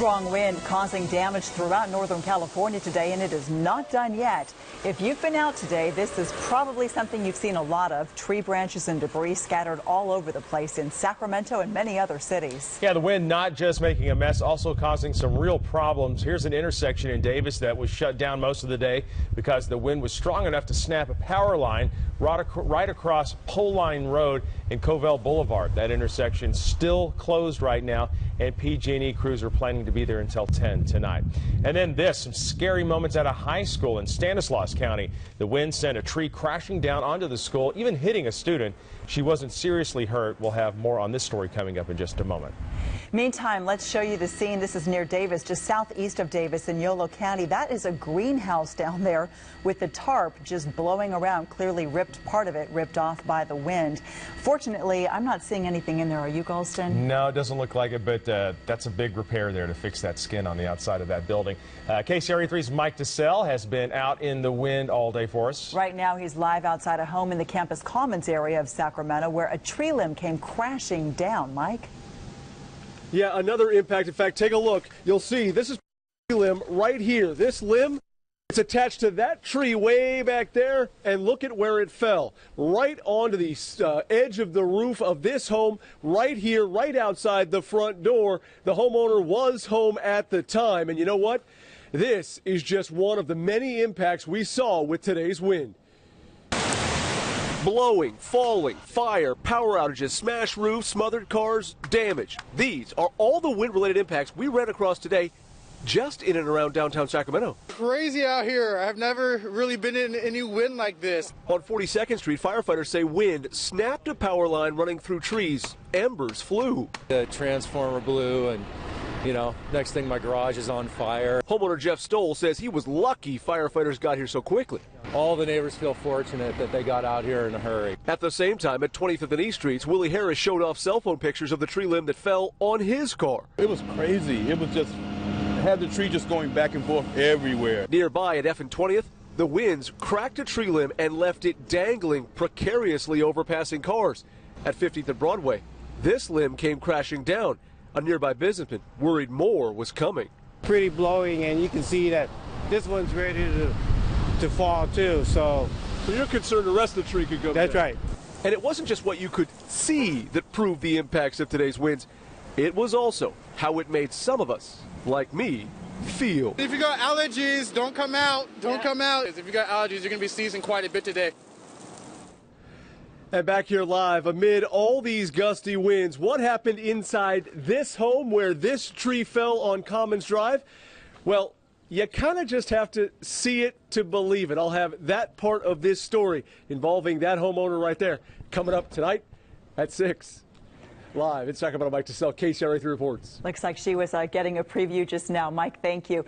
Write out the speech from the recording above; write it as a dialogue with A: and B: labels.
A: Strong wind causing damage throughout Northern California today, and it is not done yet. If you've been out today, this is probably something you've seen a lot of. Tree branches and debris scattered all over the place in Sacramento and many other cities.
B: Yeah, the wind not just making a mess, also causing some real problems. Here's an intersection in Davis that was shut down most of the day because the wind was strong enough to snap a power line right across Pole Line Road in Covell Boulevard. That intersection still closed right now, and PG&E crews are planning to be there until 10 tonight. And then this, some scary moments at a high school in Stanislaus County. The wind sent a tree crashing down onto the school, even hitting a student. She wasn't seriously hurt. We'll have more on this story coming up in just a moment.
A: Meantime, let's show you the scene. This is near Davis, just southeast of Davis in Yolo County. That is a greenhouse down there with the tarp just blowing around, clearly part of it ripped off by the wind. Fortunately, I'm not seeing anything in there. Are you, Galston?
B: No, it doesn't look like it, but that's a big repair there to fix that skin on the outside of that building. KCRA 3's Mike DeSalle has been out in the wind all day for us.
A: Right now, he's live outside a home in the Campus Commons area of Sacramento where a tree limb came crashing down. Mike?
C: Yeah, another impact. In fact, take a look. You'll see this is a tree limb right here. This limb, it's attached to that tree way back there, and look at where it fell. Right onto the edge of the roof of this home, right here, right outside the front door. The homeowner was home at the time, and you know what? This is just one of the many impacts we saw with today's wind. Blowing, falling, fire, power outages, smashed roofs, smothered cars, damage. These are all the wind-related impacts we ran across today just in and around downtown Sacramento.
D: Crazy out here. I've never really been in any wind like this.
C: On 42nd Street, firefighters say wind snapped a power line running through trees. Embers flew.
E: The transformer blew, and next thing my garage is on fire.
C: Homeowner Jeff Stoll says he was lucky firefighters got here so quickly.
E: All the neighbors feel fortunate that they got out here in a hurry.
C: At the same time, at 25th and East Streets, Willie Harris showed off cell phone pictures of the tree limb that fell on his car.
F: It was crazy. It was just, had the tree just going back and forth everywhere.
C: Nearby at F and 20th, the winds cracked a tree limb and left it dangling precariously over passing cars. At 50th and Broadway, this limb came crashing down. A nearby businessman worried more was coming.
G: Pretty blowing, and you can see that this one's ready to fall too. So
C: you're concerned the rest of the tree could go
G: That's
C: down.
G: right.
C: And it wasn't just what you could see that proved the impacts of today's winds. It was also how it made some of us, like me, feel.
D: If you got allergies, don't come out. Don't come out. If you got allergies, you're going to be sneezing quite a bit today.
C: And back here live, amid all these gusty winds, what happened inside this home where this tree fell on Commons Drive? Well, you kind of just have to see it to believe it. I'll have that part of this story involving that homeowner right there coming up tonight at 6. Live in Sacramento, Mike DeSalle, KCRA 3 reports.
A: Looks like she was getting a preview just now. Mike, thank you.